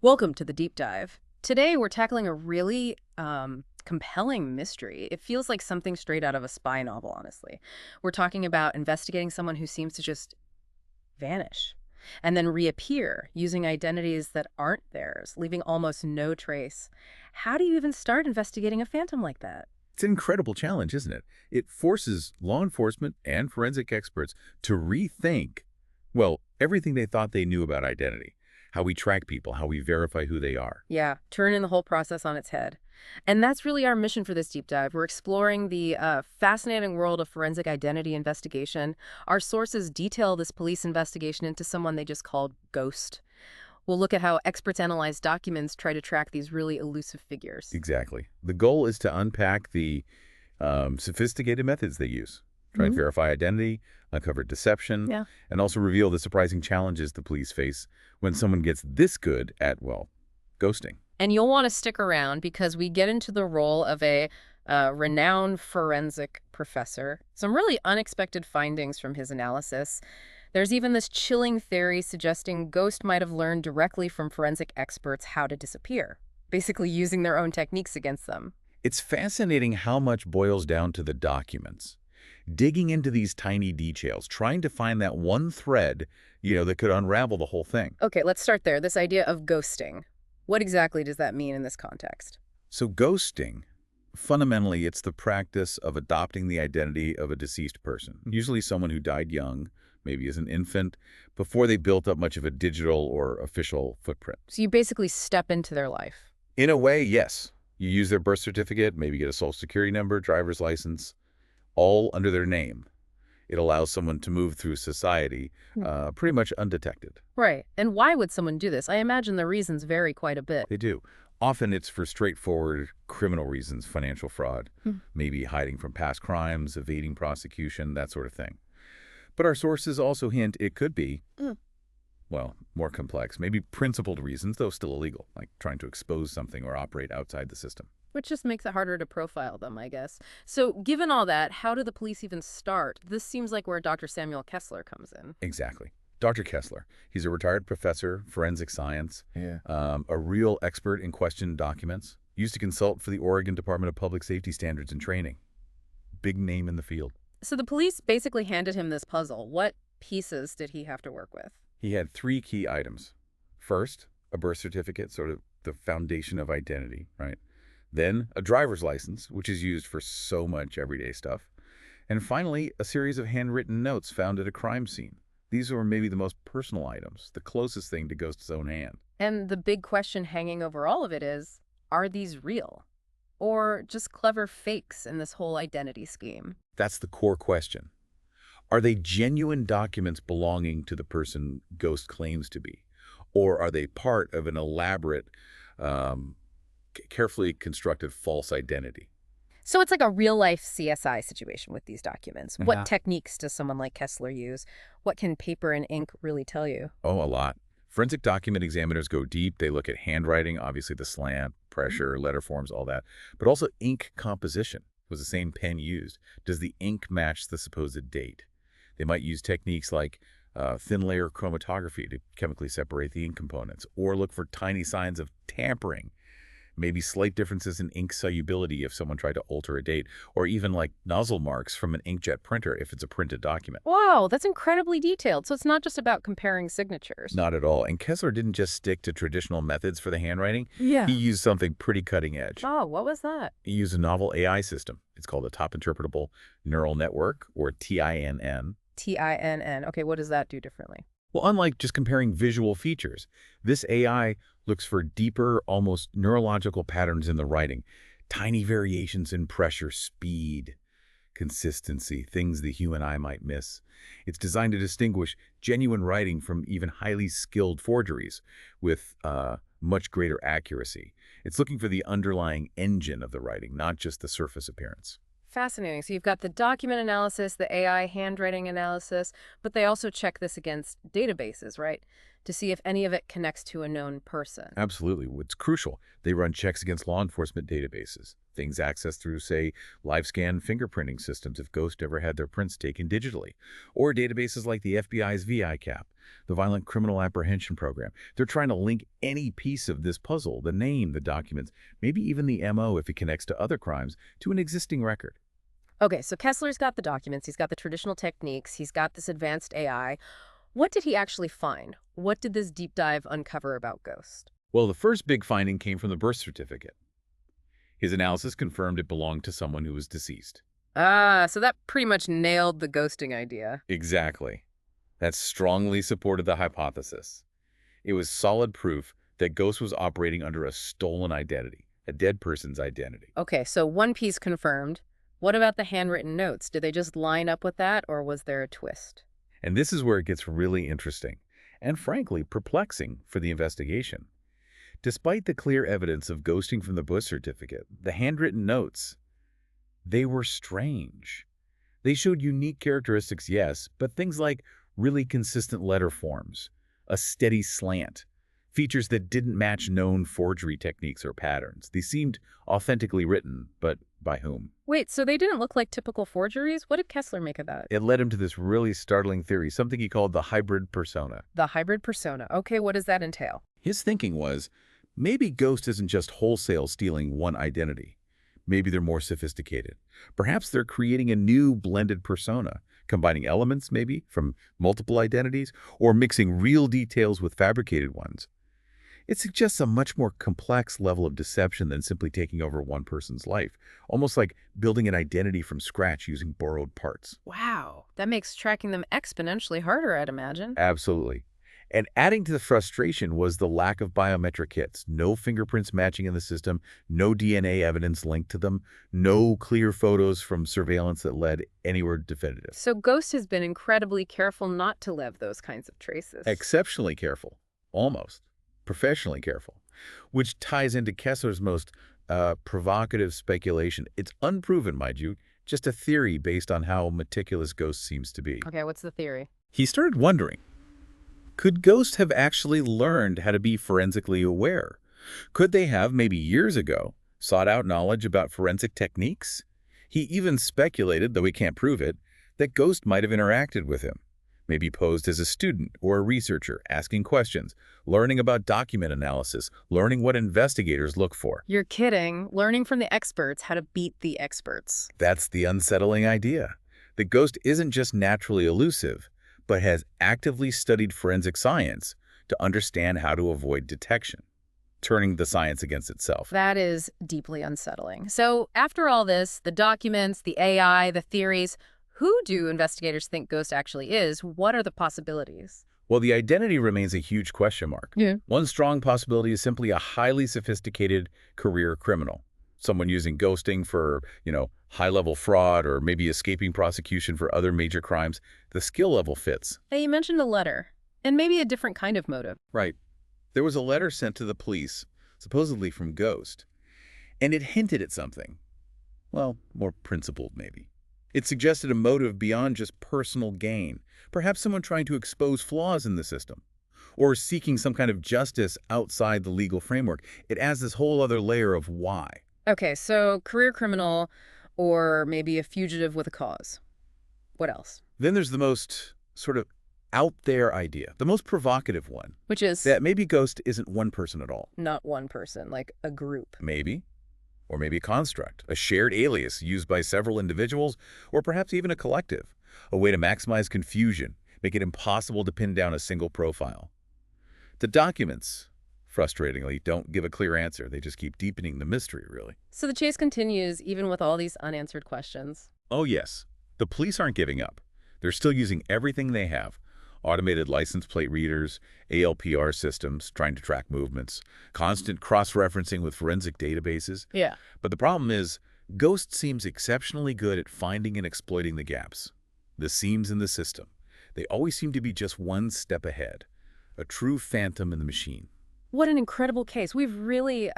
Welcome to the deep dive. Today we're tackling a really compelling mystery. It feels like something straight out of a spy novel, honestly. We're talking about investigating someone who seems to just vanish and then reappear using identities that aren't theirs, leaving almost no trace. How do you even start investigating a phantom like that? It's an incredible challenge, isn't it? It forces law enforcement and forensic experts to rethink, well, everything they thought they knew about identity, how we track people, how we verify who they are. Yeah, turning the whole process on its head. And that's really our mission for this deep dive. We're exploring the fascinating world of forensic identity investigation. Our sources detail this police investigation into someone they just called Ghost. We'll look at how experts analyze documents, try to track these really elusive figures. Exactly. The goal is to unpack the sophisticated methods they use, try and verify identity, uncover deception, Yeah. and also reveal the surprising challenges the police face when someone gets this good at, well, ghosting. And you'll want to stick around because we get into the role of a renowned forensic professor. Some really unexpected findings from his analysis. There's even this chilling theory suggesting Ghost might have learned directly from forensic experts how to disappear, basically using their own techniques against them. It's fascinating how much boils down to the documents. Digging into these tiny details, trying to find that one thread, that could unravel the whole thing. Okay, let's start there. This idea of ghosting. What exactly does that mean in this context? So ghosting, fundamentally, it's the practice of adopting the identity of a deceased person, usually someone who died young, maybe as an infant, before they built up much of a digital or official footprint. So you basically step into their life. In a way, yes. You use their birth certificate, maybe get a social security number, driver's license, all under their name. It allows someone to move through society pretty much undetected. Right. And why would someone do this? I imagine the reasons vary quite a bit. They do. Often it's for straightforward criminal reasons, financial fraud, maybe hiding from past crimes, evading prosecution, that sort of thing. But our sources also hint it could be, well, more complex, maybe principled reasons, though still illegal, like trying to expose something or operate outside the system. Which just makes it harder to profile them, I guess. So given all that, how do the police even start? This seems like where Dr. Samuel Kessler comes in. Exactly. Dr. Kessler, he's a retired professor, forensic science, Yeah. a real expert in questioned documents, used to consult for the Oregon Department of Public Safety Standards and Training. Big name in the field. So the police basically handed him this puzzle. What pieces did he have to work with? He had three key items. First, a birth certificate, sort of the foundation of identity, right? Then a driver's license, which is used for so much everyday stuff. And finally, a series of handwritten notes found at a crime scene. These were maybe the most personal items, the closest thing to Ghost's own hand. And the big question hanging over all of it is, are these real? Or just clever fakes in this whole identity scheme? That's the core question. Are they genuine documents belonging to the person Ghost claims to be? Or are they part of an elaborate, carefully constructed false identity? So it's like a real-life CSI situation with these documents. Yeah. What techniques does someone like Kessler use? What can paper and ink really tell you? Oh, a lot. Forensic document examiners go deep. They look at handwriting, obviously the slant, pressure, letter forms, all that. But also ink composition. Was the same pen used? Does the ink match the supposed date? They might use techniques like thin layer chromatography to chemically separate the ink components, or look for tiny signs of tampering, maybe slight differences in ink solubility if someone tried to alter a date, or even like nozzle marks from an inkjet printer if it's a printed document. Wow, that's incredibly detailed. So it's not just about comparing signatures. Not at all. And Kessler didn't just stick to traditional methods for the handwriting. Yeah. He used something pretty cutting edge. Oh, what was that? He used a novel AI system. It's called a top interpretable neural network, or TINN. TINN. Okay, what does that do differently? Well, unlike just comparing visual features, this AI looks for deeper, almost neurological patterns in the writing, tiny variations in pressure, speed, consistency, things the human eye might miss. It's designed to distinguish genuine writing from even highly skilled forgeries with much greater accuracy. It's looking for the underlying engine of the writing, not just the surface appearance. Fascinating. So you've got the document analysis, the AI handwriting analysis, but they also check this against databases, right? to see if any of it connects to a known person. Absolutely. What's crucial, they run checks against law enforcement databases, things accessed through, say, live scan fingerprinting systems if ghosts ever had their prints taken digitally, or databases like the FBI's VICAP, the Violent Criminal Apprehension Program. They're trying to link any piece of this puzzle, the name, the documents, maybe even the MO if it connects to other crimes, to an existing record. Okay, so Kessler's got the documents, he's got the traditional techniques, he's got this advanced AI. What did he actually find? What did this deep dive uncover about Ghost? Well, the first big finding came from the birth certificate. His analysis confirmed it belonged to someone who was deceased. Ah, so that pretty much nailed the ghosting idea. Exactly. That strongly supported the hypothesis. It was solid proof that Ghost was operating under a stolen identity, a dead person's identity. Okay, so one piece confirmed. What about the handwritten notes? Did they just line up with that, or was there a twist? And this is where it gets really interesting, and frankly, perplexing for the investigation. Despite the clear evidence of ghosting from the birth certificate, the handwritten notes, they were strange. They showed unique characteristics, yes, but things like really consistent letter forms, a steady slant, features that didn't match known forgery techniques or patterns. They seemed authentically written, but by whom? Wait, so they didn't look like typical forgeries? What did Kessler make of that? It led him to this really startling theory, something he called the hybrid persona. The hybrid persona. Okay, what does that entail? His thinking was, maybe Ghost isn't just wholesale stealing one identity. Maybe they're more sophisticated. Perhaps they're creating a new blended persona, combining elements, maybe, from multiple identities, or mixing real details with fabricated ones. It suggests a much more complex level of deception than simply taking over one person's life, almost like building an identity from scratch using borrowed parts. Wow, that makes tracking them exponentially harder, I'd imagine. Absolutely. And adding to the frustration was the lack of biometric hits. No fingerprints matching in the system, no DNA evidence linked to them, no clear photos from surveillance that led anywhere definitive. So Ghost has been incredibly careful not to leave those kinds of traces. Exceptionally careful. Almost. Professionally careful. Which ties into Kessler's most provocative speculation. It's unproven, mind you, just a theory based on how meticulous Ghost seems to be. Okay, what's the theory? He started wondering, could Ghost have actually learned how to be forensically aware? Could they have, maybe years ago, sought out knowledge about forensic techniques? He even speculated, though he can't prove it, that Ghost might have interacted with him, maybe posed as a student or a researcher, asking questions, learning about document analysis, learning what investigators look for. You're kidding. Learning from the experts how to beat the experts. That's the unsettling idea. The Ghost isn't just naturally elusive, but has actively studied forensic science to understand how to avoid detection, turning the science against itself. That is deeply unsettling. So after all this, the documents, the AI, the theories, who do investigators think Ghost actually is? What are the possibilities? Well, the identity remains a huge question mark. Yeah. One strong possibility is simply a highly sophisticated career criminal. Someone using ghosting for, high-level fraud or maybe escaping prosecution for other major crimes. The skill level fits. Hey, you mentioned a letter, and maybe a different kind of motive. Right. There was a letter sent to the police, supposedly from Ghost, and it hinted at something. Well, more principled, maybe. It suggested a motive beyond just personal gain, perhaps someone trying to expose flaws in the system, or seeking some kind of justice outside the legal framework. It adds this whole other layer of why. Okay, so career criminal or maybe a fugitive with a cause. What else? Then there's the most sort of out there idea, the most provocative one, Which is that maybe Ghost isn't one person at all. not one person, like a group. Maybe. Or maybe a construct, a shared alias used by several individuals, or perhaps even a collective, a way to maximize confusion, make it impossible to pin down a single profile. The documents, frustratingly, don't give a clear answer. They just keep deepening the mystery, really. So the chase continues even with all these unanswered questions. Oh, yes. The police aren't giving up. They're still using everything they have. Automated license plate readers, ALPR systems, trying to track movements, constant cross-referencing with forensic databases. Yeah. But the problem is, Ghost seems exceptionally good at finding and exploiting the gaps, the seams in the system. They always seem to be just one step ahead, a true phantom in the machine. What an incredible case. We've really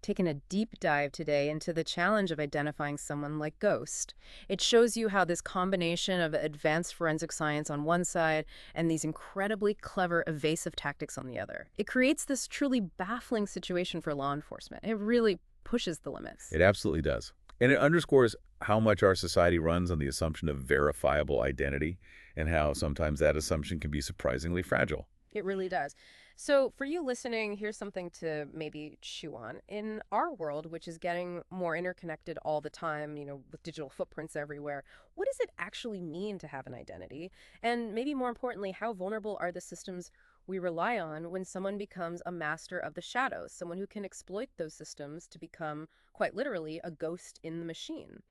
taken a deep dive today into the challenge of identifying someone like Ghost. It shows you how this combination of advanced forensic science on one side and these incredibly clever evasive tactics on the other. It creates this truly baffling situation for law enforcement. It really pushes the limits. It absolutely does. And it underscores how much our society runs on the assumption of verifiable identity and how sometimes that assumption can be surprisingly fragile. It really does. So, for you listening, here's something to maybe chew on. In our world, which is getting more interconnected all the time, with digital footprints everywhere, what does it actually mean to have an identity? And maybe more importantly, how vulnerable are the systems we rely on when someone becomes a master of the shadows, someone who can exploit those systems to become, quite literally, a ghost in the machine?